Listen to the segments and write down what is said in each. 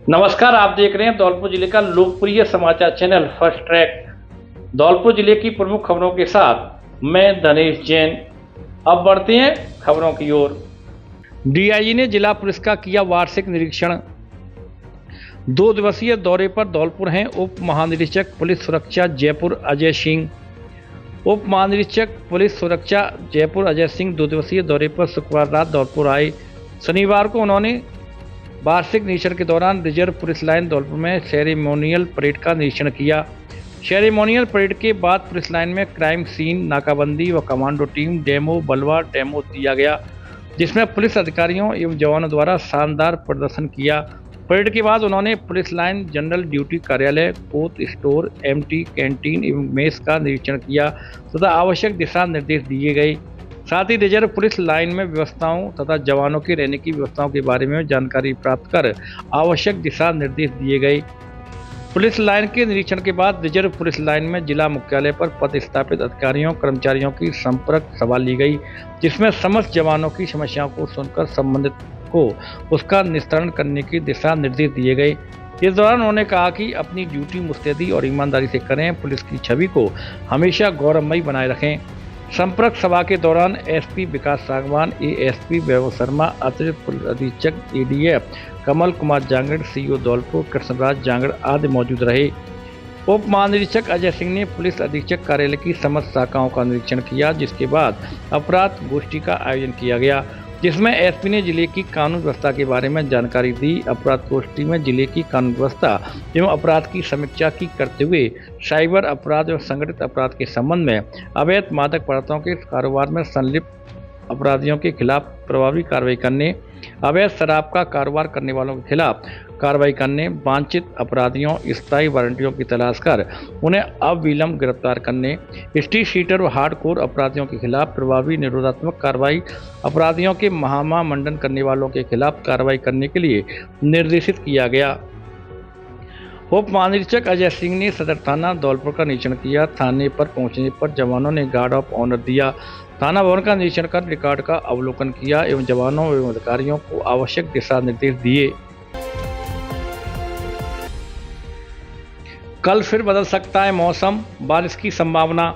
नमस्कार, आप देख रहे हैं धौलपुर जिले का लोकप्रिय समाचार चैनल फर्स्ट ट्रैक। धौलपुर जिले की प्रमुख खबरों के साथ मैं धनेश जैन। अब बढ़ते हैं खबरों की ओर। डीआईजी ने जिला पुलिस का किया वार्षिक निरीक्षण। 2 दिवसीय दौरे पर धौलपुर हैं उप महानिरीक्षक पुलिस सुरक्षा जयपुर अजय सिंह। उप महानिरीक्षक पुलिस सुरक्षा जयपुर अजय सिंह 2 दिवसीय दौरे पर शुक्रवार रात धौलपुर आए। शनिवार को उन्होंने वार्षिक निरीक्षण के दौरान रिजर्व पुलिस लाइन धौलपुर में सेरेमोनियल परेड का निरीक्षण किया। सेरेमोनियल परेड के बाद पुलिस लाइन में क्राइम सीन, नाकाबंदी व कमांडो टीम डेमो बलवा डेमो दिया गया, जिसमें पुलिस अधिकारियों एवं जवानों द्वारा शानदार प्रदर्शन किया। परेड के बाद उन्होंने पुलिस लाइन जनरल ड्यूटी कार्यालय, कोत स्टोर, एमटी कैंटीन एवं मेस का निरीक्षण किया तथा आवश्यक दिशा निर्देश दिए गए। साथ ही रिजर्व पुलिस लाइन में व्यवस्थाओं तथा जवानों के रहने की व्यवस्थाओं के बारे में जानकारी प्राप्त कर आवश्यक दिशा निर्देश दिए गए। पुलिस लाइन के निरीक्षण के बाद रिजर्व पुलिस लाइन में जिला मुख्यालय पर पदस्थापित अधिकारियों कर्मचारियों की संपर्क सभा ली गई, जिसमें समस्त जवानों की समस्याओं को सुनकर संबंधित को उसका निस्तारण करने के दिशा निर्देश दिए गए। इस दौरान उन्होंने कहा कि अपनी ड्यूटी मुस्तैदी और ईमानदारी से करें, पुलिस की छवि को हमेशा गौरवमयी बनाए रखें। संपर्क सभा के दौरान एसपी विकास सागवान, एएसपी वैभव शर्मा, अतिरिक्त पुलिस अधीक्षक एडीएफ कमल कुमार जांगड़, सीओ धौलपुर कृष्णराज जांगड़ आदि मौजूद रहे। उप महानिरीक्षक अजय सिंह ने पुलिस अधीक्षक कार्यालय की समस्त शाखाओं का निरीक्षण किया, जिसके बाद अपराध गोष्ठी का आयोजन किया गया, जिसमें एसपी ने जिले की कानून व्यवस्था के बारे में जानकारी दी। अपराध गोष्ठी में जिले की कानून व्यवस्था एवं अपराध की समीक्षा की करते हुए साइबर अपराध और संगठित अपराध के संबंध में अवैध मादक पदार्थों के कारोबार में संलिप्त अपराधियों के खिलाफ प्रभावी कार्रवाई करने, अवैध शराब का कारोबार करने वालों के खिलाफ कार्रवाई करने, वांछित अपराधियों स्थायी वारंटियों की तलाश कर उन्हें अविलंब गिरफ्तार करने, स्ट्रीट शीटर व हार्डकोर अपराधियों के खिलाफ प्रभावी निरोधात्मक कार्रवाई, अपराधियों के महामंडन करने वालों के खिलाफ कार्रवाई करने के लिए निर्देशित किया गया। उप महानिरीक्षक अजय सिंह ने सदर थाना धौलपुर का निरीक्षण किया। थाने पर पहुंचने पर जवानों ने गार्ड ऑफ ऑनर दिया, थाना भवन का निरीक्षण कर रिकॉर्ड का अवलोकन किया एवं जवानों एवं अधिकारियों को आवश्यक दिशा निर्देश दिए। कल फिर बदल सकता है मौसम, बारिश की संभावना।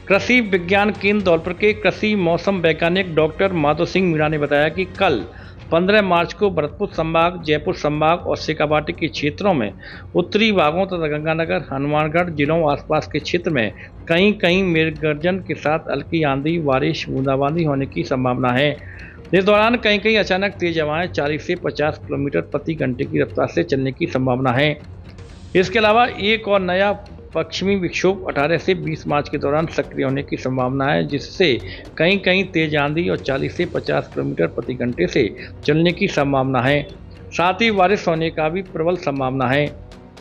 कृषि विज्ञान केंद्र धौलपुर के कृषि मौसम वैज्ञानिक डॉक्टर माधव सिंह मीणा ने बताया कि कल 15 मार्च को भरतपुर संभाग, जयपुर संभाग और शेखावाटी के क्षेत्रों में, उत्तरी भागों तथा गंगानगर, हनुमानगढ़ जिलों आसपास के क्षेत्र में कहीं कहीं मेघ गर्जन के साथ हल्की आंधी, बारिश, बूंदाबांदी होने की संभावना है। इस दौरान कहीं कहीं अचानक तेज हवाएं 40 से 50 किलोमीटर प्रति घंटे की रफ्तार से चलने की संभावना है। इसके अलावा एक और नया पश्चिमी विक्षोभ 18 से 20 मार्च के दौरान सक्रिय होने की संभावना है, जिससे कहीं कहीं तेज आंधी और 40 से 50 किलोमीटर प्रति घंटे से चलने की संभावना है। साथ ही बारिश होने का भी प्रबल संभावना है।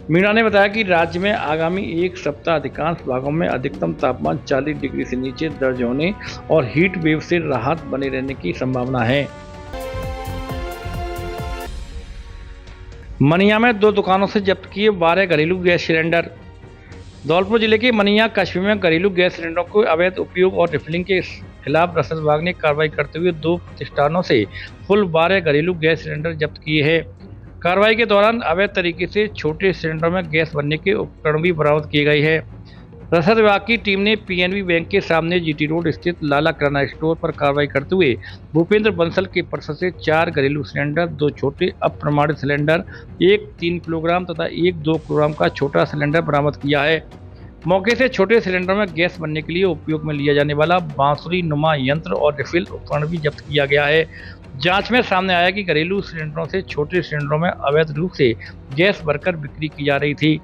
मीणा ने बताया कि राज्य में आगामी एक सप्ताह अधिकांश भागों में अधिकतम तापमान 40 डिग्री से नीचे दर्ज होने और हीट वेव से राहत बने रहने की संभावना है। मनिया में 2 दुकानों से जब्त किए 12 घरेलू गैस सिलेंडर। धौलपुर जिले के मनिया कस्बे में घरेलू गैस सिलेंडरों को अवैध उपयोग और रिफिलिंग के खिलाफ रसद विभाग ने कार्रवाई करते हुए 2 प्रतिष्ठानों से कुल 12 घरेलू गैस सिलेंडर जब्त किए हैं। कार्रवाई के दौरान अवैध तरीके से छोटे सिलेंडरों में गैस भरने के उपकरण भी बरामद किए गए हैं। रसद विभाग की टीम ने पीएनबी बैंक के सामने जीटी रोड स्थित लाला किराना स्टोर पर कार्रवाई करते हुए भूपेंद्र बंसल के पर्स से 4 घरेलू सिलेंडर, 2 छोटे अप्रमाणित सिलेंडर, एक 3 किलोग्राम तथा एक 2 किलोग्राम का छोटा सिलेंडर बरामद किया है। मौके से छोटे सिलेंडर में गैस भरने के लिए उपयोग में लिया जाने वाला बांसुरी नुमा यंत्र और रिफिल उपकरण भी जब्त किया गया है। जांच में सामने आया कि घरेलू सिलेंडरों से छोटे सिलेंडरों में अवैध रूप से गैस भरकर बिक्री की जा रही थी।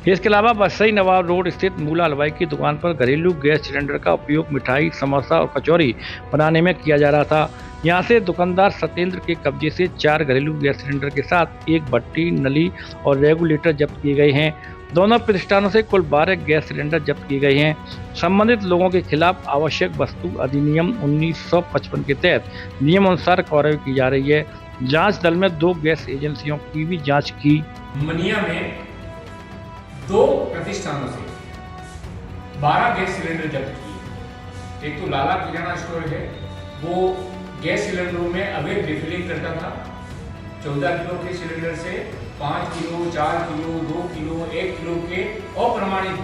इसके अलावा बसई नवाब रोड स्थित मूला हलवाई की दुकान पर घरेलू गैस सिलेंडर का उपयोग मिठाई, समोसा और कचौरी बनाने में किया जा रहा था। यहां से दुकानदार सत्येंद्र के कब्जे से 4 घरेलू गैस सिलेंडर के साथ एक भट्टी, नली और रेगुलेटर जब्त किए गए हैं। दोनों प्रतिष्ठानों से कुल 12 गैस सिलेंडर जब्त किए गए हैं। संबंधित लोगों के खिलाफ आवश्यक वस्तु अधिनियम 1955 के तहत नियमानुसार कार्रवाई की जा रही है। जांच दल में 2 गैस एजेंसियों की भी जांच की। मनिया में 2 प्रतिष्ठानों से 12 गैस सिलेंडर जब्त किए। एक तो लाला किराना स्टोर है, वो गैस सिलेंडरों में अवैध रिफिलिंग करता था। 14 किलो के सिलेंडर से 5 किलो, 4 किलो, 2 किलो, 1 किलो के अप्रमाणित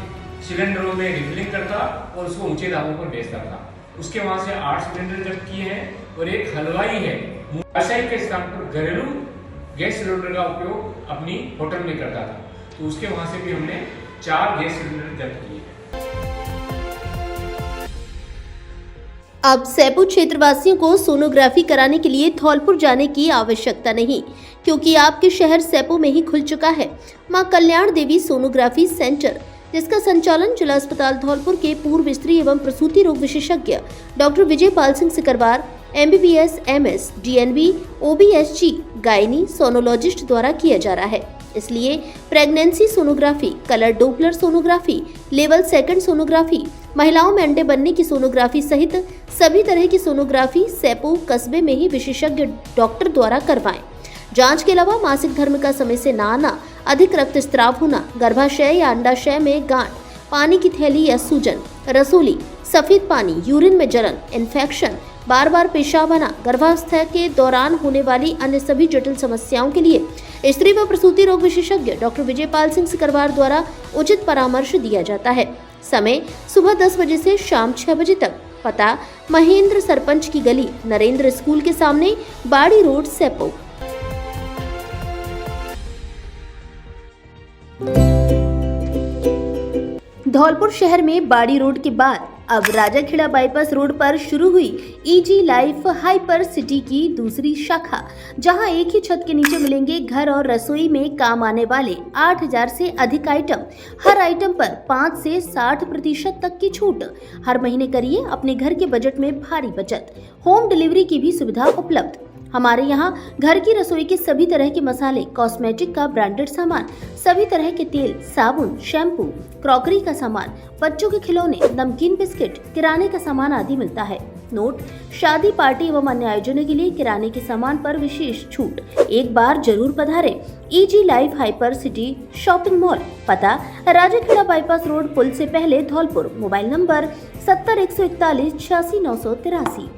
सिलेंडरों में रिफिलिंग करता और उसको ऊंचे दामों पर बेचता था। उसके वहां से 8 सिलेंडर जब्त किए हैं और एक हलवाई है व्यवसायिक के स्थान पर घरेलू गैस सिलेंडर का उपयोग अपनी होटल में करता था, तो उसके वहां से भी हमने 4 गैस सिलेंडर जब्त किए। अब सैपू क्षेत्रवासियों को सोनोग्राफी कराने के लिए धौलपुर जाने की आवश्यकता नहीं, क्योंकि आपके शहर सैपू में ही खुल चुका है मां कल्याण देवी सोनोग्राफी सेंटर, जिसका संचालन जिला अस्पताल धौलपुर के पूर्व स्त्री एवं प्रसूति रोग विशेषज्ञ doctor Vijay Pal Singh Sikarwar, MBBS, MS, DNB, OBSG, gynae sonologist द्वारा किया जा रहा है। इसलिए pregnancy sonography, colour Doppler sonography, level 2 sonography, महिलाओं में अंडे बनने की सोनोग्राफी सहित सभी तरह की सोनोग्राफी सैपू कस्बे में ही विशेषज्ञ डॉक्टर द्वारा करवाएं। जांच के अलावा मासिक धर्म का समय से ना आना, अधिक रक्तस्राव होना, गर्भाशय या अंडाशय में गांठ, पानी की थैली या सूजन, रसोली, सफेद पानी, यूरिन में जलन, इन्फेक्शन, बार बार पेशाब आना, गर्भावस्था के दौरान होने वाली अन्य सभी जटिल समस्याओं के लिए स्त्री व प्रसूति रोग विशेषज्ञ डॉक्टर विजय पाल सिंह सिकरवार द्वारा उचित परामर्श दिया जाता है। समय सुबह 10 बजे से शाम 6 बजे तक। पता महेंद्र सरपंच की गली, नरेंद्र स्कूल के सामने, बाड़ी रोड, सैपू। धौलपुर शहर में बाड़ी रोड के बाद अब राजाखेड़ा बाईपास रोड पर शुरू हुई EG लाइफ हाइपर सिटी की दूसरी शाखा, जहां एक ही छत के नीचे मिलेंगे घर और रसोई में काम आने वाले 8000 से अधिक आइटम। हर आइटम पर 5 से 60% तक की छूट। हर महीने करिए अपने घर के बजट में भारी बचत। होम डिलीवरी की भी सुविधा उपलब्ध। हमारे यहाँ घर की रसोई के सभी तरह के मसाले, कॉस्मेटिक का ब्रांडेड सामान, सभी तरह के तेल, साबुन, शैम्पू, क्रॉकरी का सामान, बच्चों के खिलौने, नमकीन, बिस्किट, किराने का सामान आदि मिलता है। नोट: शादी, पार्टी एवं अन्य आयोजनों के लिए किराने के सामान पर विशेष छूट। एक बार जरूर पधारें। EG life hyper city shopping mall. पता: राजाखेड़ा बाईपास रोड, पुल से पहले, धौलपुर। Mobile number 70 141 86 983।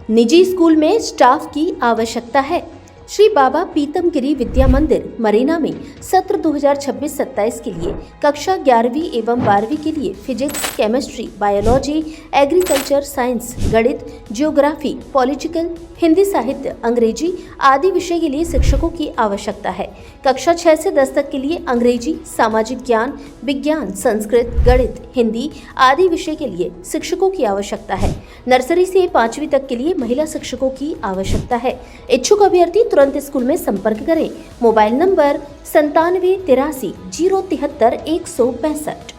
निजी स्कूल में स्टाफ की आवश्यकता है। श्री बाबा पीतमगिरी विद्या मंदिर, मरीना में सत्र 2026-27 के लिए कक्षा 11वीं एवं 12वीं के लिए physics, chemistry, biology, agriculture, science, गणित, ज्योग्राफी, पॉलिटिकल, हिंदी साहित्य, अंग्रेजी आदि विषय के लिए शिक्षकों की आवश्यकता है। कक्षा 6 से 10 तक के लिए अंग्रेजी, सामाजिक ज्ञान, विज्ञान, संस्कृत, गणित, हिंदी आदि विषय के लिए शिक्षकों की आवश्यकता है। नर्सरी से 5वीं तक के लिए महिला शिक्षकों की आवश्यकता है। इच्छुक अभ्यर्थी तुरंत स्कूल में संपर्क करें। Mobile number 97 83 073 162।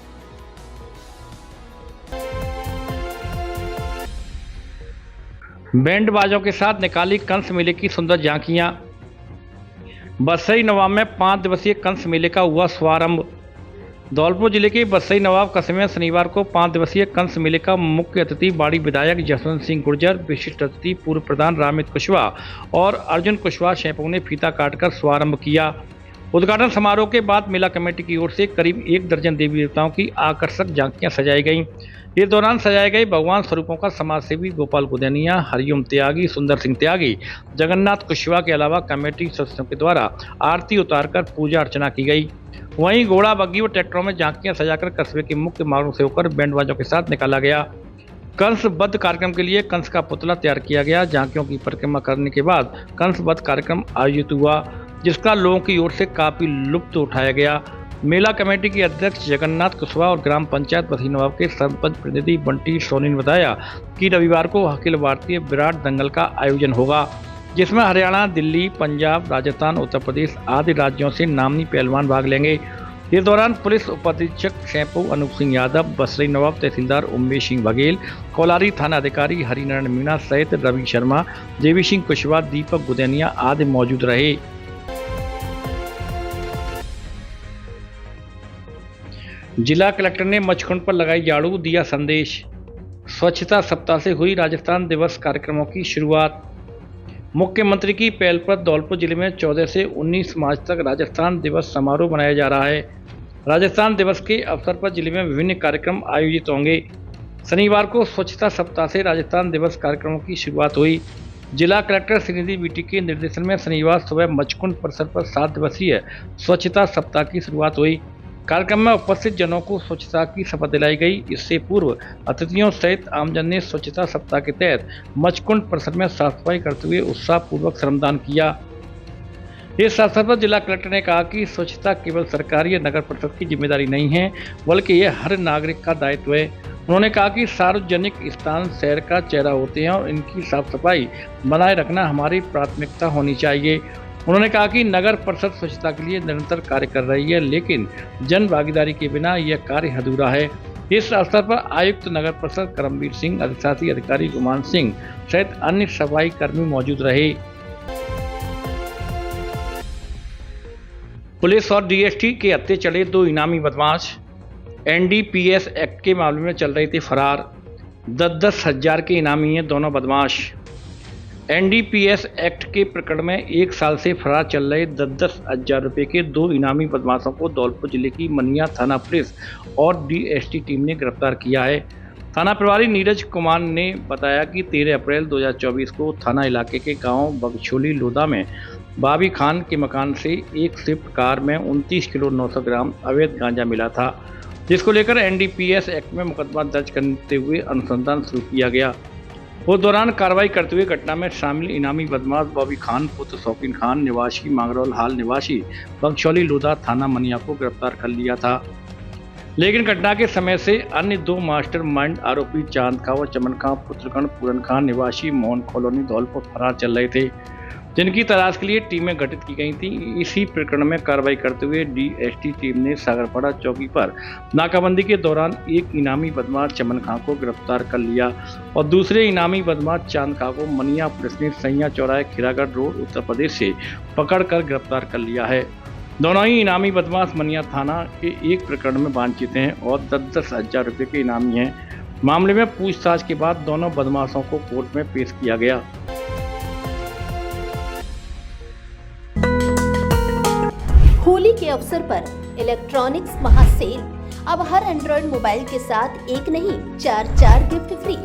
बैंड बाजों के साथ निकाली कंस मेले की सुंदर झांकियां। बसई नवाब में 5 दिवसीय कंस मेले का हुआ शुभारंभ। धौलपुर जिले के बसई नवाब कस्बे में शनिवार को 5 दिवसीय कंस मेले का मुख्य अतिथि बाड़ी विधायक जसवंत सिंह गुर्जर, विशिष्ट अतिथि पूर्व प्रधान रामित कुशवाहा और अर्जुन कुशवाहा शैंपू ने फीता काटकर शुभारंभ किया। उद्घाटन समारोह के बाद मेला कमेटी की ओर से करीब 1 दर्जन देवी देवताओं की आकर्षक झांकियां सजाई गईं। इस दौरान सजाए गए भगवान स्वरूपों का समाजसेवी गोपाल गुदेनिया, हरिओम त्यागी, सुंदर सिंह त्यागी, जगन्नाथ कुशवाहा के अलावा कमेटी सदस्यों के द्वारा आरती उतारकर पूजा अर्चना की गई। वहीं घोड़ा, बग्गी व ट्रैक्टरों में झांकियां सजाकर कस्बे के मुख्य मार्गों से होकर बैंड बाजों के साथ निकाला गया। कंसबद्ध कार्यक्रम के लिए कंस का पुतला तैयार किया गया। झांकियों की परिक्रमा करने के बाद कंसबद्ध कार्यक्रम आयोजित हुआ, जिसका लोगों की ओर से काफी लुत्फ उठाया गया। मेला कमेटी के अध्यक्ष जगन्नाथ कुशवाहा और ग्राम पंचायत बसई नवाब के सरपंच प्रतिनिधि बंटी सोनी ने बताया कि रविवार को अखिल भारतीय विराट दंगल का आयोजन होगा, जिसमें हरियाणा, दिल्ली, पंजाब, राजस्थान, उत्तर प्रदेश आदि राज्यों से नामी पहलवान भाग लेंगे। इस दौरान पुलिस उपाधीक्षक शैंपू अनूप सिंह यादव, बसई नवाब तहसीलदार उमेश सिंह बघेल, कोलारी थाना अधिकारी हरिनारायण मीणा सहित रवि शर्मा, देवी सिंह कुशवाहा, दीपक गुदेनिया आदि मौजूद रहे। जिला कलेक्टर ने मचकुंड पर लगाई झाड़ू, दिया संदेश। स्वच्छता सप्ताह से हुई राजस्थान दिवस कार्यक्रमों की शुरुआत। मुख्यमंत्री की पहल पर धौलपुर जिले में 14 से 19 मार्च तक राजस्थान दिवस समारोह मनाया जा रहा है। राजस्थान दिवस के अवसर पर जिले में विभिन्न कार्यक्रम आयोजित होंगे। शनिवार को स्वच्छता सप्ताह से राजस्थान दिवस कार्यक्रमों की शुरुआत हुई। जिला कलेक्टर श्रीनिधि बीटी के निर्देशन में शनिवार सुबह मचकुंड परिसर पर 7 दिवसीय स्वच्छता सप्ताह की शुरुआत हुई। कार्यक्रम में उपस्थित जनों को स्वच्छता की शपथ दिलाई गई। इससे पूर्व अतिथियों सहित आमजन ने स्वच्छता सप्ताह के तहत मचकुंड परिसर में साफ सफाई करते हुए उत्साहपूर्वक श्रमदान किया। इस अवसर पर जिला कलेक्टर ने कहा कि स्वच्छता केवल सरकारी या नगर परिषद की जिम्मेदारी नहीं है, बल्कि यह हर नागरिक का दायित्व है। उन्होंने कहा कि सार्वजनिक स्थान शहर का चेहरा होते हैं और इनकी साफ सफाई बनाए रखना हमारी प्राथमिकता होनी चाहिए। उन्होंने कहा कि नगर परिषद स्वच्छता के लिए निरंतर कार्य कर रही है, लेकिन जन भागीदारी के बिना यह कार्य अधूरा है। इस अवसर पर आयुक्त नगर परिषद करमवीर सिंह, अधिशासी अधिकारी गुमान सिंह सहित अन्य सफाई कर्मी मौजूद रहे। पुलिस और डीएसटी के हत्थे चले 2 इनामी बदमाश। एनडीपीएस एक्ट के मामले में चल रहे थे फरार। 10-10 हजार के इनामी हैं दोनों बदमाश। एनडीपीएस एक्ट के प्रकरण में 1 साल से फरार चल रहे 10-10 हजार रुपये के 2 इनामी बदमाशों को धौलपुर जिले की मनिया थाना पुलिस और डीएसटी टीम ने गिरफ्तार किया है। थाना प्रभारी नीरज कुमार ने बताया कि 13 अप्रैल 2024 को थाना इलाके के गांव बगछोली लोधा में बाबी खान के मकान से एक स्विफ्ट कार में 29 किलो 900 ग्राम अवैध गांजा मिला था, जिसको लेकर एनडीपीएस एक्ट में मुकदमा दर्ज करते हुए अनुसंधान शुरू किया गया। उस दौरान कार्रवाई करते हुए घटना में शामिल इनामी बदमाश बॉबी खान पुत्र शौकीन खान निवासी मांगरोल हाल निवासी बगछौली लोधा थाना मनिया को गिरफ्तार कर लिया था। लेकिन घटना के समय से अन्य 2 मास्टर माइंड आरोपी चांद खां व चमन खां पुत्रगण पूरन खान निवासी मोहन कॉलोनी धौलपुर फरार चल रहे थे, जिनकी तलाश के लिए टीमें गठित की गई थी। इसी प्रकरण में कार्रवाई करते हुए डीएसटी टीम ने सागरपाड़ा चौकी पर नाकाबंदी के दौरान एक इनामी बदमाश चमन खां को गिरफ्तार कर लिया और दूसरे इनामी बदमाश चांद खां को मनिया पुलिस ने सैया चौराहे खीरागढ़ रोड उत्तर प्रदेश से पकड़कर गिरफ्तार कर लिया है। दोनों ही इनामी बदमाश मनिया थाना के एक प्रकरण में वांछित हैं और 10-10 हजार रुपये के इनामी हैं। मामले में पूछताछ के बाद दोनों बदमाशों को कोर्ट में पेश किया गया। होली के अवसर पर इलेक्ट्रॉनिक्स महासेल। अब हर एंड्रॉयड मोबाइल के साथ एक नहीं 4 गिफ्ट फ्री।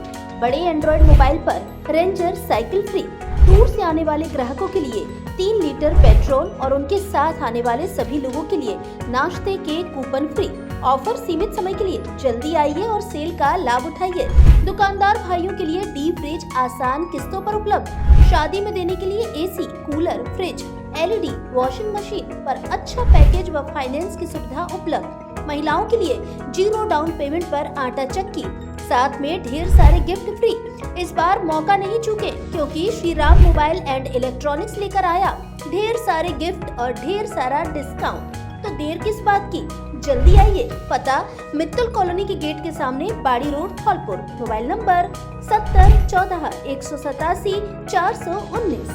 बड़े एंड्रॉयड मोबाइल पर रेंजर साइकिल फ्री। दूर से आने वाले ग्राहकों के लिए 3 लीटर पेट्रोल और उनके साथ आने वाले सभी लोगों के लिए नाश्ते के कूपन फ्री। ऑफर सीमित समय के लिए, जल्दी आइए और सेल का लाभ उठाइए। दुकानदार भाइयों के लिए डीप फ्रिज आसान किस्तों पर उपलब्ध। शादी में देने के लिए AC, cooler, fridge, LED, washing machine पर अच्छा पैकेज व फाइनेंस की सुविधा उपलब्ध। महिलाओं के लिए 0 डाउन पेमेंट पर आटा चक्की, साथ में ढेर सारे गिफ्ट फ्री। इस बार मौका नहीं चूके, क्योंकि Shri Ram mobile and electronics लेकर आया ढेर सारे गिफ्ट और ढेर सारा डिस्काउंट। तो देर किस बात की, जल्दी आइए। पता मित्तल कॉलोनी के गेट के सामने, बाड़ी road, Dholpur. Mobile number 70 14 187 419।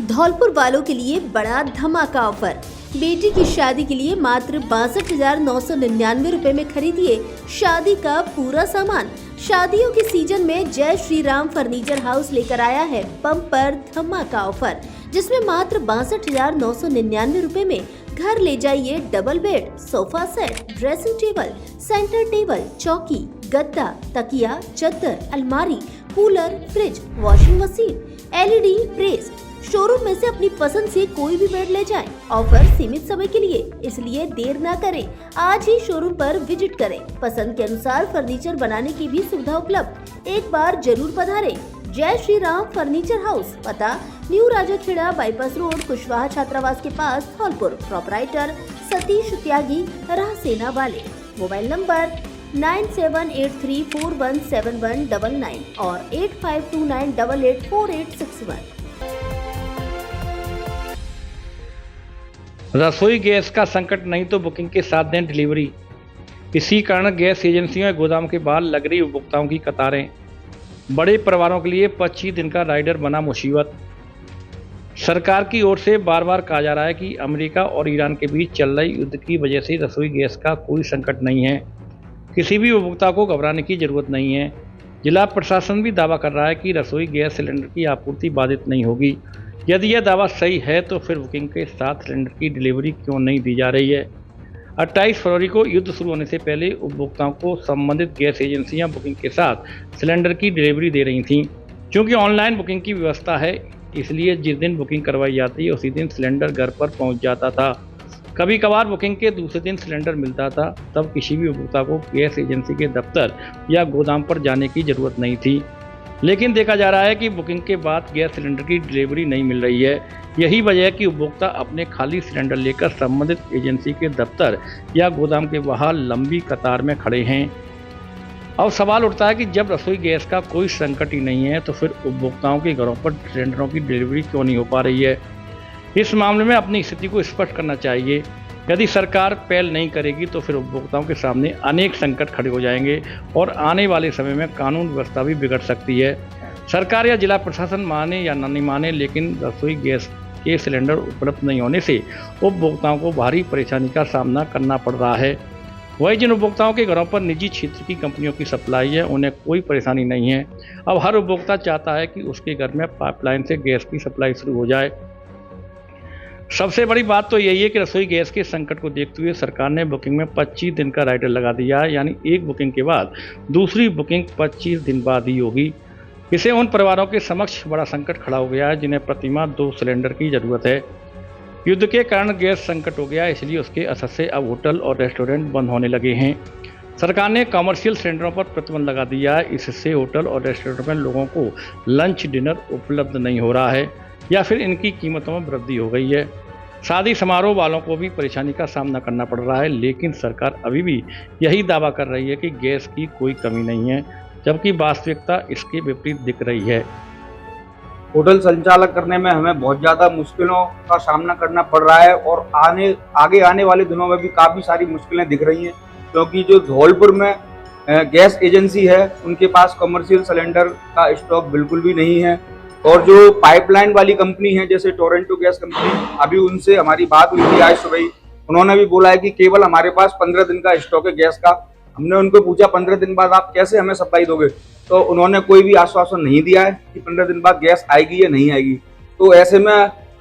Dholpur वालों के लिए बड़ा धमाका ऑफर। बेटी की शादी के लिए मात्र 62,999 रुपए में खरीदिए शादी का पूरा सामान। शादियों के सीजन में जय श्री राम फर्नीचर हाउस लेकर आया है बम्पर धमाका ऑफर, जिसमें मात्र 62,999 रुपए में घर ले जाइए double bed, sofa set, dressing table, centre table, चौकी, गद्दा, तकिया, चद्दर, अलमारी, cooler, fridge, washing machine, LED, press. Showroom में से अपनी पसंद से कोई भी बेड ले जाएं। ऑफर सीमित समय के लिए, इसलिए देर ना करें, आज ही शोरूम पर विजिट करें। पसंद के अनुसार फर्नीचर बनाने की भी सुविधा उपलब्ध। एक बार जरूर पधारें। जय श्री राम फर्नीचर हाउस, पता new Rajakhera bypass road, Kushwaha छात्रावास के पास, धौलपुर। प्रोपराइटर सतीश त्यागी, राहसेना वाले। मोबाइल नंबर 9783417199 और 8529884861। रसोई गैस का संकट नहीं तो बुकिंग के साथ दें डिलीवरी। इसी कारण गैस एजेंसियों या गोदाम के बाहर लग रही उपभोक्ताओं की कतारें। बड़े परिवारों के लिए 25 दिन का राइडर बना मुसीबत। सरकार की ओर से बार बार कहा जा रहा है कि अमेरिका और ईरान के बीच चल रहे युद्ध की वजह से रसोई गैस का कोई संकट नहीं है। किसी भी उपभोक्ता को घबराने की जरूरत नहीं है। जिला प्रशासन भी दावा कर रहा है कि रसोई गैस सिलेंडर की आपूर्ति बाधित नहीं होगी। यदि यह दावा सही है तो फिर बुकिंग के साथ सिलेंडर की डिलीवरी क्यों नहीं दी जा रही है। 28 फरवरी को युद्ध शुरू होने से पहले उपभोक्ताओं को संबंधित गैस एजेंसियां बुकिंग के साथ सिलेंडर की डिलीवरी दे रही थीं। क्योंकि ऑनलाइन बुकिंग की व्यवस्था है, इसलिए जिस दिन बुकिंग करवाई जाती है उसी दिन सिलेंडर घर पर पहुंच जाता था। कभी कभार बुकिंग के दूसरे दिन सिलेंडर मिलता था, तब किसी भी उपभोक्ता को गैस एजेंसी के दफ्तर या गोदाम पर जाने की ज़रूरत नहीं थी। लेकिन देखा जा रहा है कि बुकिंग के बाद गैस सिलेंडर की डिलीवरी नहीं मिल रही है। यही वजह है कि उपभोक्ता अपने खाली सिलेंडर लेकर संबंधित एजेंसी के दफ्तर या गोदाम के बाहर लंबी कतार में खड़े हैं। अब सवाल उठता है कि जब रसोई गैस का कोई संकट ही नहीं है तो फिर उपभोक्ताओं के घरों पर सिलेंडरों की डिलीवरी क्यों नहीं हो पा रही है। इस मामले में अपनी स्थिति को स्पष्ट करना चाहिए। यदि सरकार पहल नहीं करेगी तो फिर उपभोक्ताओं के सामने अनेक संकट खड़े हो जाएंगे और आने वाले समय में कानून व्यवस्था भी बिगड़ सकती है। सरकार या जिला प्रशासन माने या नहीं माने, लेकिन रसोई गैस के सिलेंडर उपलब्ध नहीं होने से उपभोक्ताओं को भारी परेशानी का सामना करना पड़ रहा है। वही जिन उपभोक्ताओं के घरों पर निजी क्षेत्र की कंपनियों की सप्लाई है, उन्हें कोई परेशानी नहीं है। अब हर उपभोक्ता चाहता है कि उसके घर में पाइपलाइन से गैस की सप्लाई शुरू हो जाए। सबसे बड़ी बात तो यही है कि रसोई गैस के संकट को देखते हुए सरकार ने बुकिंग में 25 दिन का राइडर लगा दिया है, यानी एक बुकिंग के बाद दूसरी बुकिंग 25 दिन बाद ही होगी। इससे उन परिवारों के समक्ष बड़ा संकट खड़ा हो गया है जिन्हें प्रतिमाह 2 सिलेंडर की जरूरत है। युद्ध के कारण गैस संकट हो गया, इसलिए उसके असर से अब होटल और रेस्टोरेंट बंद होने लगे हैं। सरकार ने कमर्शियल सिलेंडरों पर प्रतिबंध लगा दिया है। इससे होटल और रेस्टोरेंट में लोगों को लंच डिनर उपलब्ध नहीं हो रहा है या फिर इनकी कीमतों में वृद्धि हो गई है। शादी समारोह वालों को भी परेशानी का सामना करना पड़ रहा है, लेकिन सरकार अभी भी यही दावा कर रही है कि गैस की कोई कमी नहीं है, जबकि वास्तविकता इसके विपरीत दिख रही है। होटल संचालक करने में हमें बहुत ज़्यादा मुश्किलों का सामना करना पड़ रहा है और आगे आने वाले दिनों में भी काफ़ी सारी मुश्किलें दिख रही हैं, क्योंकि जो धौलपुर में गैस एजेंसी है उनके पास कमर्शियल सिलेंडर का स्टॉक बिल्कुल भी नहीं है। और जो पाइपलाइन वाली कंपनी है जैसे टोरंटो गैस कंपनी, अभी उनसे हमारी बात हुई थी आज सुबह। उन्होंने भी बोला है कि केवल हमारे पास 15 दिन का स्टॉक है गैस का। हमने उनको पूछा 15 दिन बाद आप कैसे हमें सप्लाई दोगे, तो उन्होंने कोई भी आश्वासन नहीं दिया है कि 15 दिन बाद गैस आएगी या नहीं आएगी। तो ऐसे में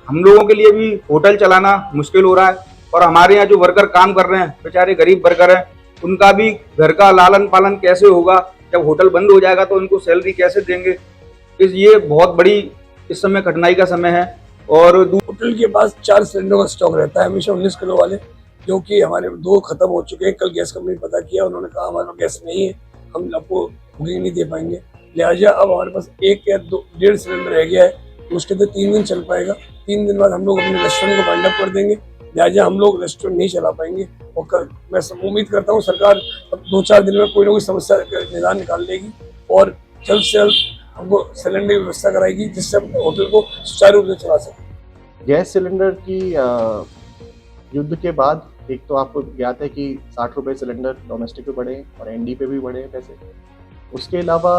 हम लोगों के लिए भी होटल चलाना मुश्किल हो रहा है और हमारे यहाँ जो वर्कर काम कर रहे हैं, बेचारे गरीब वर्कर हैं, उनका भी घर का लालन पालन कैसे होगा। जब होटल बंद हो जाएगा तो उनको सैलरी कैसे देंगे। ये बहुत बड़ी इस समय कठिनाई का समय है। और होटल के पास 4 सिलेंडर का स्टॉक रहता है हमेशा 19 किलो वाले, जो कि हमारे 2 खत्म हो चुके हैं। कल गैस कंपनी पता किया, उन्होंने कहा हमारे पास गैस नहीं है, हम आपको बुकिंग नहीं दे पाएंगे। लिहाजा अब हमारे पास 1 या 1.5 सिलेंडर रह गया है, मुश्किल से 3 दिन चल पाएगा। 3 दिन बाद हम लोग अपने रेस्टोरेंट को वाइंड अप कर देंगे, लिहाजा हम लोग रेस्टोरेंट नहीं चला पाएंगे। और मैं उम्मीद करता हूँ सरकार अब 2-4 दिन में कोई ना कोई समस्या का निदान निकाल लेगी और जल्द से जल्द हमको सिलेंडर की व्यवस्था कराएगी, जिससे हम होटल को सुचारू रूप से चला सकें। गैस सिलेंडर की युद्ध के बाद एक तो आपको ज्ञात है कि 60 रुपये सिलेंडर डोमेस्टिक पे बढ़े और एनडी पे भी बढ़े हैं पैसे। उसके अलावा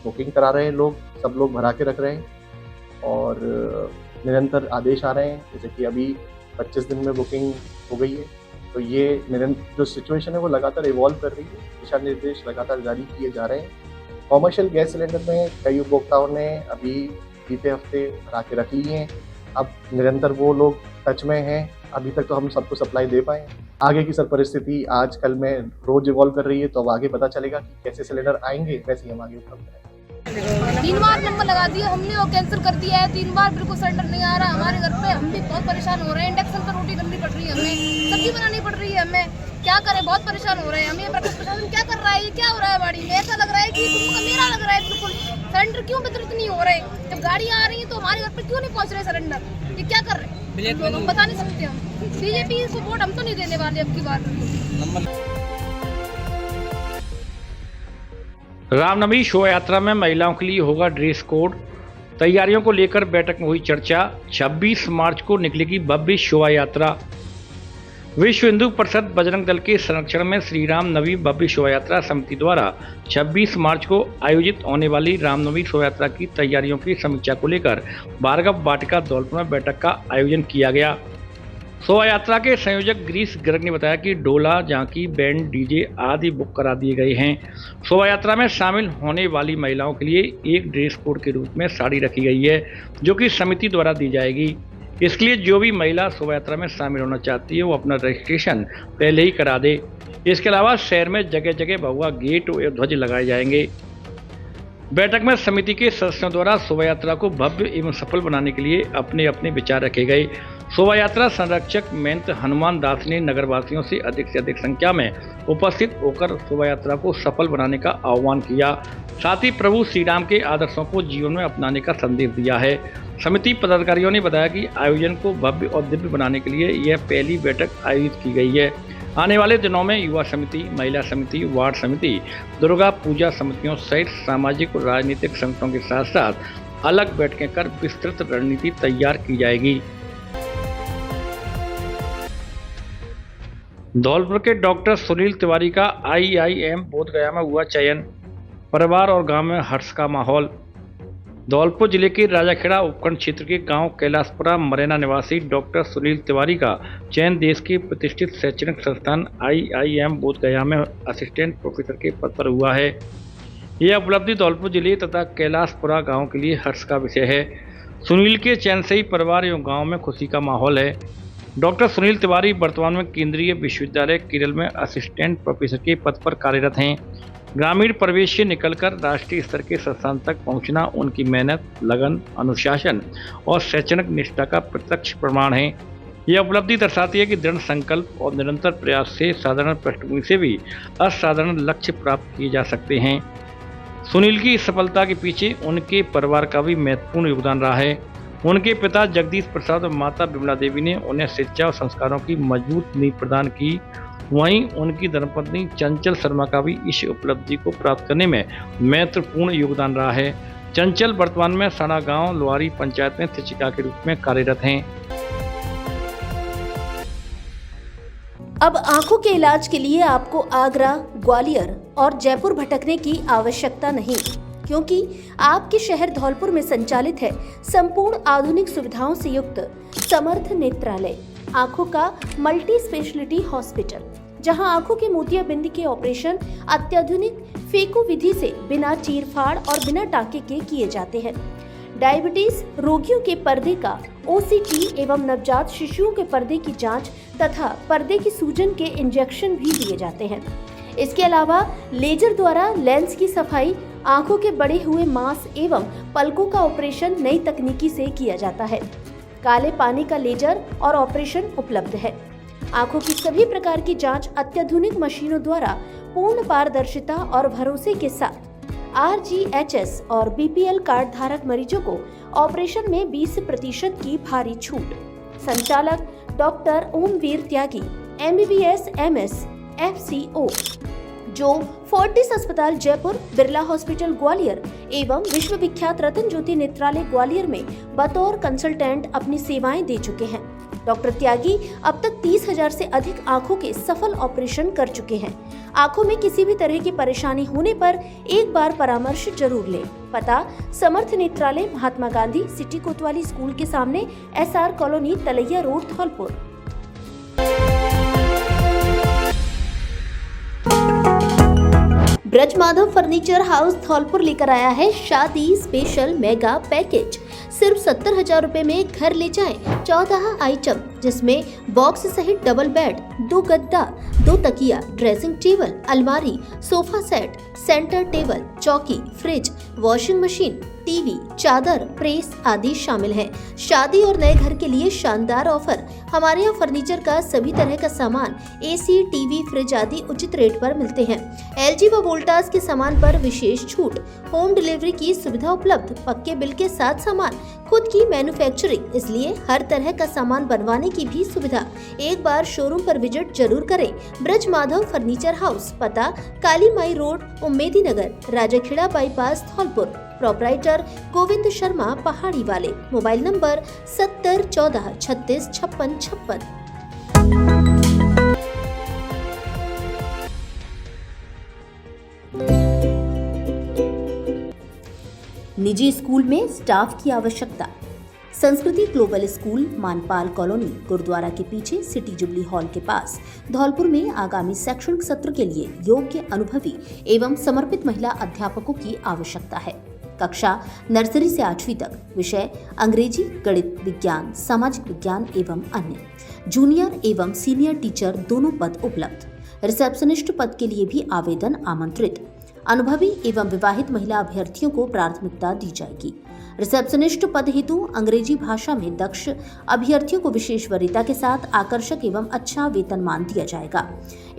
बुकिंग करा रहे हैं लोग, सब लोग भरा के रख रहे हैं और निरंतर आदेश आ रहे हैं, जैसे कि अभी 25 दिन में बुकिंग हो गई है। तो ये निरंतर जो सिचुएशन है वो लगातार इवॉल्व कर रही है, दिशा निर्देश लगातार जारी किए जा रहे हैं। कॉमर्शियल गैस सिलेंडर में कई उपभोक्ताओं ने अभी बीते हफ्ते भरा के रख लिए हैं। अब निरंतर वो लोग टच में हैं, अभी तक तो हम सबको सप्लाई दे पाए। आगे की सब परिस्थिति आज कल में रोज इवॉल्व कर रही है, तो अब आगे पता चलेगा कि कैसे सिलेंडर आएंगे, वैसे ही हम आगे उपलब्ध हैं। 3 बार नंबर लगा दिया हमने और कैंसिल कर दिया है। 3 बार बिल्कुल सिलेंडर नहीं आ रहा हमारे घर पे। हम भी बहुत परेशान हो रहे हैं। इंडक्शन पर रोटी करनी पड़ रही है, हमें सब्जी बनानी पड़ रही है, हमें क्या करें, बहुत परेशान हो रहे हैं। हमें प्रशासन क्या कर रहा है, ये क्या हो रहा है बाड़ी में। ऐसा लग रहा है कि तुमको मेरा लग रहा है बिल्कुल। सिलेंडर क्यों वितरित नहीं हो रहे, जब गाड़ी आ रही है तो हमारे घर पे क्यों नहीं पहुंच रहे सिलेंडर, ये क्या कर रहे हैं हम बता नहीं सकते। हम बीजेपी सपोर्ट हम तो नहीं देने वाले अब की बार। रामनवमी शोभा यात्रा में महिलाओं के लिए होगा ड्रेस कोड। तैयारियों को लेकर बैठक में हुई चर्चा। 26 मार्च को निकलेगी भव्य शोभा यात्रा। विश्व हिंदू परिषद बजरंग दल के संरक्षण में श्री रामनवमी भव्य शोभा यात्रा समिति द्वारा 26 मार्च को आयोजित होने वाली रामनवमी शोभा यात्रा की तैयारियों की समीक्षा को लेकर भार्गव वाटिका धौलपुर में बैठक का आयोजन किया गया। शोभा यात्रा के संयोजक गिरीश गर्ग ने बताया कि डोला, झांकी, बैंड, डीजे आदि बुक करा दिए गए हैं। शोभा यात्रा में शामिल होने वाली महिलाओं के लिए एक ड्रेस कोड के रूप में साड़ी रखी गई है, जो कि समिति द्वारा दी जाएगी। इसके लिए जो भी महिला शोभा यात्रा में शामिल होना चाहती है वो अपना रजिस्ट्रेशन पहले ही करा दे। इसके अलावा शहर में जगह जगह भगवा गेट और ध्वज लगाए जाएंगे। बैठक में समिति के सदस्यों द्वारा शोभा यात्रा को भव्य एवं सफल बनाने के लिए अपने अपने विचार रखे गए। शोभा यात्रा संरक्षक महंत हनुमान दास ने नगरवासियों से अधिक संख्या में उपस्थित होकर शोभा यात्रा को सफल बनाने का आह्वान किया। साथ ही प्रभु श्री राम के आदर्शों को जीवन में अपनाने का संदेश दिया है। समिति पदाधिकारियों ने बताया कि आयोजन को भव्य और दिव्य बनाने के लिए यह पहली बैठक आयोजित की गई है। आने वाले दिनों में युवा समिति, महिला समिति, वार्ड समिति, दुर्गा पूजा समितियों सहित सामाजिक और राजनीतिक संगठनों के साथ साथ अलग बैठकें कर विस्तृत रणनीति तैयार की जाएगी। धौलपुर के डॉक्टर सुनील तिवारी का IIM बोधगया में हुआ चयन। परिवार और गांव में हर्ष का माहौल। धौलपुर जिले के राजाखेड़ा उपखंड क्षेत्र के गांव कैलाशपुरा मरेना निवासी डॉक्टर सुनील तिवारी का चयन देश के प्रतिष्ठित शैक्षणिक संस्थान IIM बोधगया में असिस्टेंट प्रोफेसर के पद पर हुआ है। यह उपलब्धि धौलपुर जिले तथा कैलाशपुरा गांव के लिए हर्ष का विषय है। सुनील के चयन से ही परिवार एवं गाँव में खुशी का माहौल है। डॉक्टर सुनील तिवारी वर्तमान में केंद्रीय विश्वविद्यालय केरल में असिस्टेंट प्रोफेसर के पद पर कार्यरत हैं। ग्रामीण परिवेश से निकलकर राष्ट्रीय स्तर के संस्थान तक पहुंचना उनकी मेहनत, लगन, अनुशासन और शैक्षणिक निष्ठा का प्रत्यक्ष प्रमाण है। यह उपलब्धि दर्शाती है कि दृढ़ संकल्प और निरंतर प्रयास से साधारण पृष्ठभूमि से भी असाधारण लक्ष्य प्राप्त किए जा सकते हैं। सुनील की इस सफलता के पीछे उनके परिवार का भी महत्वपूर्ण योगदान रहा है। उनके पिता जगदीश प्रसाद और माता विमला देवी ने उन्हें शिक्षा और संस्कारों की मजबूत नींव प्रदान की। वहीं उनकी धर्मपत्नी चंचल शर्मा का भी इस उपलब्धि को प्राप्त करने में महत्वपूर्ण योगदान रहा है। चंचल वर्तमान में साना गांव लोहारी पंचायत में शिक्षिका के रूप में कार्यरत हैं। अब आंखों के इलाज के लिए आपको आगरा, ग्वालियर और जयपुर भटकने की आवश्यकता नहीं, क्योंकि आपके शहर धौलपुर में संचालित है संपूर्ण आधुनिक सुविधाओं से युक्त समर्थ नेत्रालय, आंखों का मल्टी स्पेशलिटी हॉस्पिटल, जहां आंखों के मोतियाबिंद के ऑपरेशन अत्याधुनिक फेको विधि से बिना चीरफाड़ और बिना टाँके के किए जाते हैं। डायबिटीज रोगियों के पर्दे का OCT एवं नवजात शिशुओं के पर्दे की जांच तथा पर्दे की सूजन के इंजेक्शन भी दिए जाते हैं। इसके अलावा लेजर द्वारा लेंस की सफाई, आंखों के बढ़े हुए मांस एवं पलकों का ऑपरेशन नई तकनीकी से किया जाता है। काले पानी का लेजर और ऑपरेशन उपलब्ध है। आंखों की सभी प्रकार की जांच अत्याधुनिक मशीनों द्वारा पूर्ण पारदर्शिता और भरोसे के साथ। RGHS और BPL कार्ड धारक मरीजों को ऑपरेशन में 20% की भारी छूट। संचालक डॉक्टर ओमवीर त्यागी, MBBS MS FCO, जो फोर्टिस अस्पताल जयपुर, बिरला हॉस्पिटल ग्वालियर एवं विश्व विख्यात रतन ज्योति नेत्रालय ग्वालियर में बतौर कंसल्टेंट अपनी सेवाएं दे चुके हैं। डॉक्टर त्यागी अब तक 30,000 से अधिक आंखों के सफल ऑपरेशन कर चुके हैं। आंखों में किसी भी तरह की परेशानी होने पर एक बार परामर्श जरूर लें। पता: समर्थ नेत्रालय, महात्मा गांधी सिटी कोतवाली स्कूल के सामने, SR colony, Talaiya road, Dholpur. Braj Madhav furniture house Dholpur लेकर आया है शादी स्पेशल मेगा पैकेज। सिर्फ 70,000 रुपए में घर ले जाएं 14 आइटम, जिसमें बॉक्स सहित डबल बेड, 2 गद्दा, 2 तकिया, ड्रेसिंग टेबल, अलमारी, सोफा सेट, सेंटर टेबल, चौकी, फ्रिज, वॉशिंग मशीन, टीवी, चादर, प्रेस आदि शामिल हैं। शादी और नए घर के लिए शानदार ऑफर। हमारे यहाँ फर्नीचर का सभी तरह का सामान, AC, टीवी, फ्रिज आदि उचित रेट पर मिलते हैं। LG व वोल्टास के सामान पर विशेष छूट। होम डिलीवरी की सुविधा उपलब्ध। पक्के बिल के साथ सामान, खुद की मैन्युफैक्चरिंग, इसलिए हर तरह का सामान बनवाने की भी सुविधा। एक बार शोरूम पर विजिट जरूर करें। ब्रज माधव फर्नीचर हाउस, पता: काली माई रोड, उम्मेदी नगर, राजाखेड़ा बाईपास, धौलपुर। प्रोपराइटर गोविंद शर्मा, पहाड़ी वाले। Mobile number 70 14 36 56 56। निजी स्कूल में स्टाफ की आवश्यकता। Sanskriti global school, Manpal colony, gurdwara के पीछे, सिटी जुबली हॉल के पास, धौलपुर में आगामी शैक्षणिक सत्र के लिए योग्य, अनुभवी एवं समर्पित महिला अध्यापकों की आवश्यकता है। कक्षा नर्सरी से 8वीं तक। विषय अंग्रेजी, गणित, विज्ञान, सामाजिक विज्ञान एवं अन्य। जूनियर एवं सीनियर टीचर दोनों पद उपलब्ध। रिसेप्शनिस्ट पद के लिए भी आवेदन आमंत्रित। अनुभवी एवं विवाहित महिला अभ्यर्थियों को प्राथमिकता दी जाएगी। रिसेप्शनिस्ट पद हेतु अंग्रेजी भाषा में दक्ष अभ्यर्थियों को विशेष वरीयता के साथ आकर्षक एवं अच्छा वेतनमान दिया जाएगा।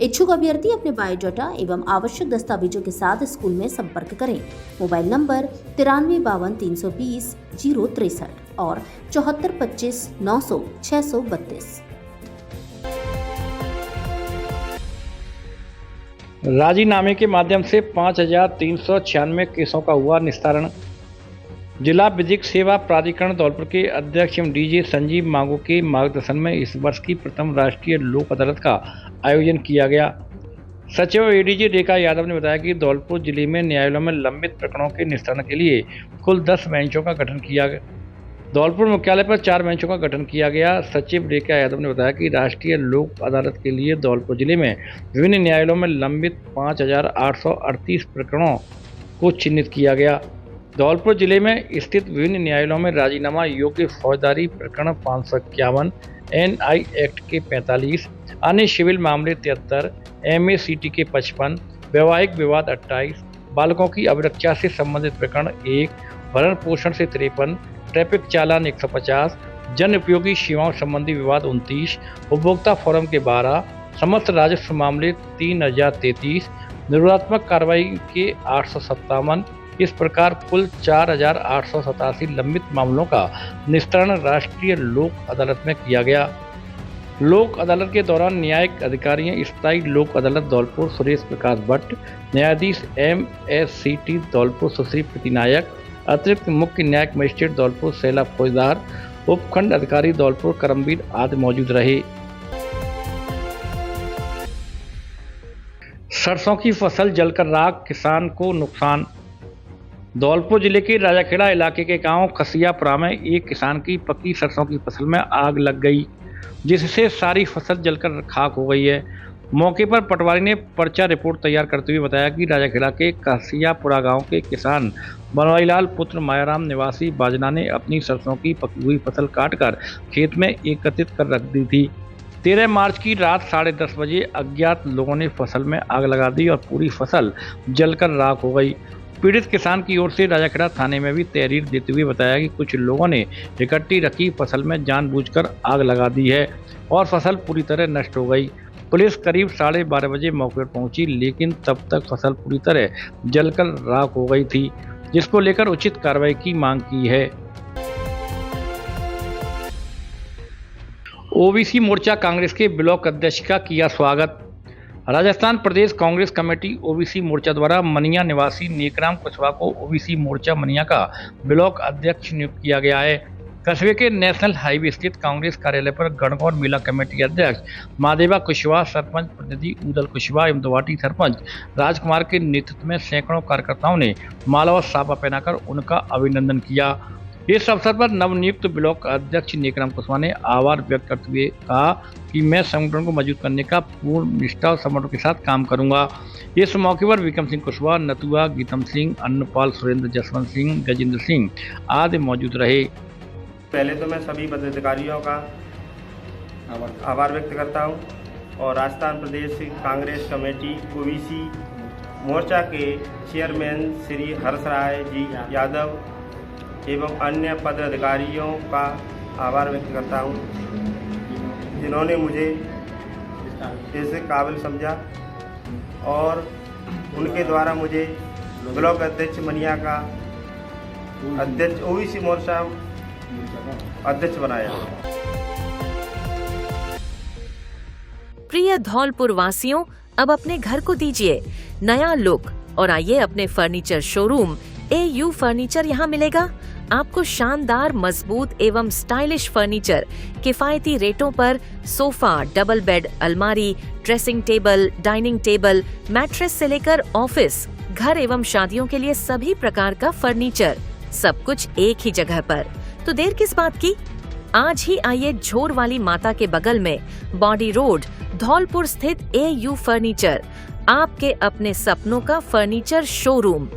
इच्छुक अभ्यर्थी अपने बायोडाटा एवं आवश्यक दस्तावेजों के साथ स्कूल में संपर्क करें। मोबाइल नंबर 9352 320 063 और 7425 900 632। राजीनामे के माध्यम से 5396 केसों का हुआ निस्तारण। जिला विधिक सेवा प्राधिकरण धौलपुर के अध्यक्ष एवं डीजे संजीव मांगो के मार्गदर्शन में इस वर्ष की प्रथम राष्ट्रीय लोक अदालत का आयोजन किया गया। सचिव एडीजी रेखा यादव ने बताया कि धौलपुर जिले में न्यायालयों में लंबित प्रकरणों के निस्तारण के लिए कुल 10 बेंचों का गठन किया गया। धौलपुर मुख्यालय पर 4 बेंचों का गठन किया गया। सचिव रेखा यादव ने बताया कि राष्ट्रीय लोक अदालत के लिए धौलपुर जिले में विभिन्न न्यायालयों में लंबित 5838 प्रकरणों को चिन्हित किया गया। धौलपुर जिले में स्थित विभिन्न न्यायालयों में राजीनामा योग्य फौजदारी प्रकरण 551, NI एक्ट के 45, अन्य सिविल मामले 73, MACT के 55, वैवाहिक विवाद 28, बालकों की अभिरक्षा से संबंधित प्रकरण 1, भरण पोषण से 53, ट्रैफिक चालान 150, जन उपयोगी सेवाओं संबंधी विवाद 29, उपभोक्ता फोरम के 12, समस्त राजस्व मामले 3033, निरोधात्मक कार्रवाई के 857। इस प्रकार कुल 4887 लंबित मामलों का निस्तारण राष्ट्रीय लोक अदालत में किया गया। लोक अदालत के दौरान न्यायिक अधिकारी स्थायी लोक अदालत धौलपुर सुरेश प्रकाश भट्ट, न्यायाधीश MACT धौलपुर सुश्री प्रीति नायक, अतिरिक्त मुख्य न्यायिक मजिस्ट्रेट धौलपुर शैला फौजदार, उपखंड अधिकारी धौलपुर करमवीर आदि मौजूद रहे। सरसों की फसल जलकर राख, किसान को नुकसान। धौलपुर जिले के राजाखेड़ा इलाके के गांव खसियापुरा में एक किसान की पकी सरसों की फसल में आग लग गई, जिससे सारी फसल जलकर खाक हो गई है। मौके पर पटवारी ने पर्चा रिपोर्ट तैयार करते हुए बताया कि राजाखेड़ा के खसियापुरा गांव के किसान बनवारीलाल पुत्र मायाराम निवासी बाजना ने अपनी सरसों की पकी हुई फसल काटकर खेत में एकत्रित कर रख दी थी। 13 मार्च की रात 10:30 बजे अज्ञात लोगों ने फसल में आग लगा दी और पूरी फसल जलकर राख हो गई। पीड़ित किसान की ओर से राजाखेड़ा थाने में भी तहरीर देते हुए बताया कि कुछ लोगों ने इकट्ठी रखी फसल में जानबूझकर आग लगा दी है और फसल पूरी तरह नष्ट हो गई। पुलिस करीब 12:30 बजे मौके पर पहुंची, लेकिन तब तक फसल पूरी तरह जलकर राख हो गई थी, जिसको लेकर उचित कार्रवाई की मांग की है। ओबीसी मोर्चा कांग्रेस के ब्लॉक अध्यक्ष का किया स्वागत। राजस्थान प्रदेश कांग्रेस कमेटी ओबीसी मोर्चा द्वारा मनिया निवासी नेकराम कुशवाहा को ओबीसी मोर्चा मनिया का ब्लॉक अध्यक्ष नियुक्त किया गया है। कस्बे के नेशनल हाईवे स्थित कांग्रेस कार्यालय पर गणगौर मेला कमेटी अध्यक्ष महादेवा कुशवाहा, सरपंच प्रतिनिधि उदल कुशवाहा एवं दवाटी सरपंच राजकुमार के नेतृत्व में सैकड़ों कार्यकर्ताओं ने माला और साफा पहनाकर उनका अभिनंदन किया। इस अवसर पर नवनियुक्त ब्लॉक अध्यक्ष नेकराम कुशवाहा ने आभार व्यक्त करते हुए कहा कि मैं संगठन को मजबूत करने का पूर्ण निष्ठा और समर्पण के साथ काम करूंगा। इस मौके पर विक्रम सिंह कुशवाहा, नतुआ, गीतम सिंह, अन्नपाल, सुरेंद्र, जसवंत सिंह, गजेंद्र सिंह आदि मौजूद रहे। पहले तो मैं सभी पदाधिकारियों का आभार व्यक्त करता हूं और राजस्थान प्रदेश कांग्रेस कमेटी ओबीसी मोर्चा के चेयरमैन श्री हर्ष राय जी यादव एवं अन्य पदाधिकारियों का आभार व्यक्त करता हूं, जिन्होंने मुझे ऐसे काबिल समझा और उनके द्वारा मुझे ब्लॉक अध्यक्ष मनिया का अध्यक्ष ओबीसी मोर्चा अध्यक्ष बनाया। प्रिय धौलपुर वासियों, अब अपने घर को दीजिए नया लुक और आइए अपने फर्नीचर शोरूम AU फर्नीचर यहाँ मिलेगा। आपको शानदार, मजबूत एवं स्टाइलिश फर्नीचर किफायती रेटों पर सोफा, डबल बेड, अलमारी, dressing table, dining table, mattress से लेकर ऑफिस, घर एवं शादियों के लिए सभी प्रकार का फर्नीचर, सब कुछ एक ही जगह पर। तो देर किस बात की, आज ही आइए झोर वाली माता के बगल में बॉडी रोड धौलपुर स्थित AU फर्नीचर, आपके अपने सपनों का फर्नीचर शोरूम।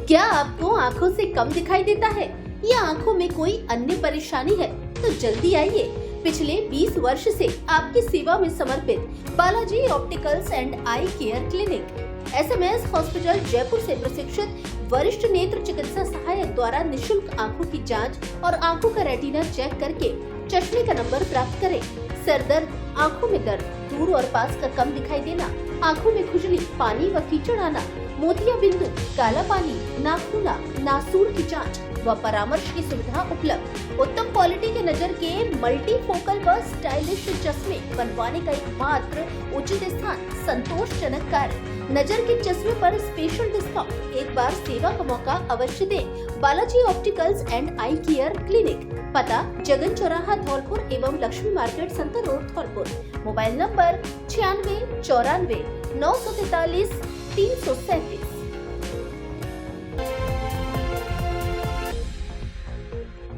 क्या आपको आंखों से कम दिखाई देता है या आंखों में कोई अन्य परेशानी है तो जल्दी आइए। पिछले 20 वर्ष से आपकी सेवा में समर्पित Balaji opticals and eye care clinic SMS hospital Jaipur से प्रशिक्षित वरिष्ठ नेत्र चिकित्सा सहायक द्वारा निशुल्क आंखों की जांच और आंखों का रेटिना चेक करके चश्मे का नंबर प्राप्त करें। सर दर्द, आंखों में दर्द, दूर और पास का कम दिखाई देना, आंखों में खुजली, पानी व कीचड़ आना, मोतिया बिंदु, काला पानी, नाखूना, नासूर की जांच व परामर्श की सुविधा उपलब्ध। उत्तम क्वालिटी के नजर के मल्टी फोकल व स्टाइलिश चश्मे बनवाने का एकमात्र उचित स्थान, संतोषजनक कार्य। नजर के चश्मे पर स्पेशल डिस्काउंट। एक बार सेवा का मौका अवश्य दें। Balaji opticals and eye care clinic, पता जगन चौराहा धौलपुर एवं Lakshmi market Santar road Dholpur. Mobile number 96 94 943 337।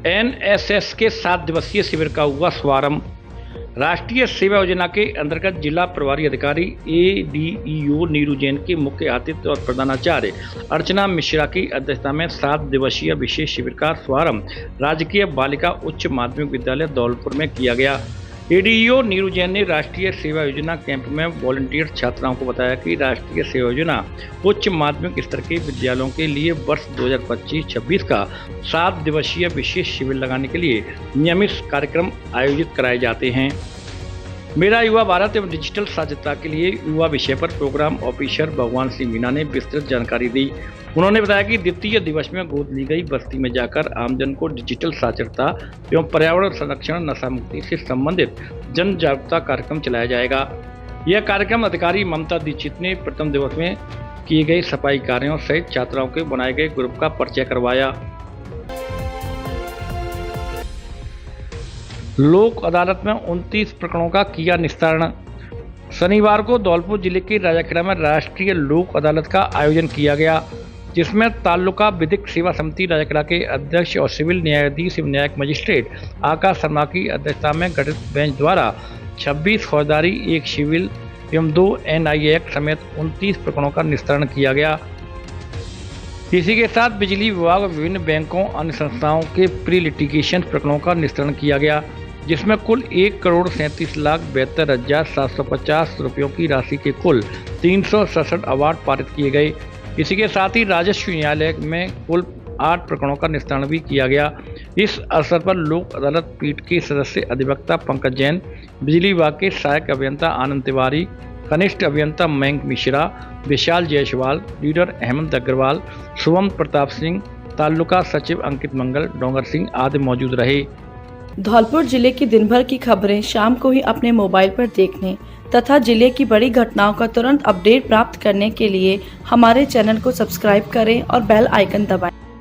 NSS के 7 दिवसीय शिविर का हुआ शुभारंभ। राष्ट्रीय सेवा योजना के अंतर्गत जिला प्रभारी अधिकारी एडीईओ नीरू जैन के मुख्य आतिथ्य और प्रधानाचार्य अर्चना मिश्रा की अध्यक्षता में 7 दिवसीय विशेष शिविर का शुभारंभ राजकीय बालिका उच्च माध्यमिक विद्यालय धौलपुर में किया गया। एडीईओ नीरू जैन ने राष्ट्रीय सेवा योजना कैंप में वॉलंटियर छात्राओं को बताया कि राष्ट्रीय सेवा योजना उच्च माध्यमिक स्तर के विद्यालयों के लिए वर्ष 2025-26 का 7 दिवसीय विशेष शिविर लगाने के लिए नियमित कार्यक्रम आयोजित कराए जाते हैं। मेरा युवा भारत एवं डिजिटल साक्षरता के लिए युवा विषय पर प्रोग्राम ऑफिसर भगवान सिंह मीना ने विस्तृत जानकारी दी। उन्होंने बताया कि द्वितीय दिवस में गोद ली गई बस्ती में जाकर आमजन को डिजिटल साक्षरता एवं पर्यावरण संरक्षण, नशा मुक्ति से संबंधित जन जागरूकता कार्यक्रम चलाया जाएगा। यह कार्यक्रम अधिकारी ममता दीक्षित ने प्रथम दिवस में किए गए सफाई कार्यों सहित छात्राओं के बनाए गए ग्रुप का परिचय करवाया। लोक अदालत में 29 प्रकरणों का किया निस्तारण। शनिवार को धौलपुर जिले के राजाखेड़ा में राष्ट्रीय लोक अदालत का आयोजन किया गया, जिसमें तालुका विधिक सेवा समिति राजाखेड़ा के अध्यक्ष और सिविल न्यायाधीश एवं न्यायिक मजिस्ट्रेट आकाश शर्मा की अध्यक्षता में गठित बेंच द्वारा 26 फौजदारी, 1 सिविल एवं 2 NI एक्ट समेत 29 प्रकरणों का निस्तारण किया गया। इसी के साथ बिजली विभाग, विभिन्न बैंकों, अन्य संस्थाओं के प्री लिटिगेशन प्रकरणों का निस्तारण किया गया, जिसमें कुल 1,37,72,750 रुपयों की राशि के कुल 367 अवार्ड पारित किए गए। इसी के साथ ही राजस्व न्यायालय में कुल 8 प्रकरणों का निस्तारण भी किया गया। इस अवसर पर लोक अदालत पीठ के सदस्य अधिवक्ता पंकज जैन, बिजली विभाग के सहायक अभियंता आनंद तिवारी, कनिष्ठ अभियंता मयंक मिश्रा, विशाल जायसवाल, लीडर हेमंत अग्रवाल, शुभम प्रताप सिंह, तालुका सचिव अंकित मंगल, डोंगर सिंह आदि मौजूद रहे। धौलपुर जिले की दिन भर की खबरें शाम को ही अपने मोबाइल पर देखने तथा जिले की बड़ी घटनाओं का तुरंत अपडेट प्राप्त करने के लिए हमारे चैनल को सब्सक्राइब करें और बेल आइकन दबाएं।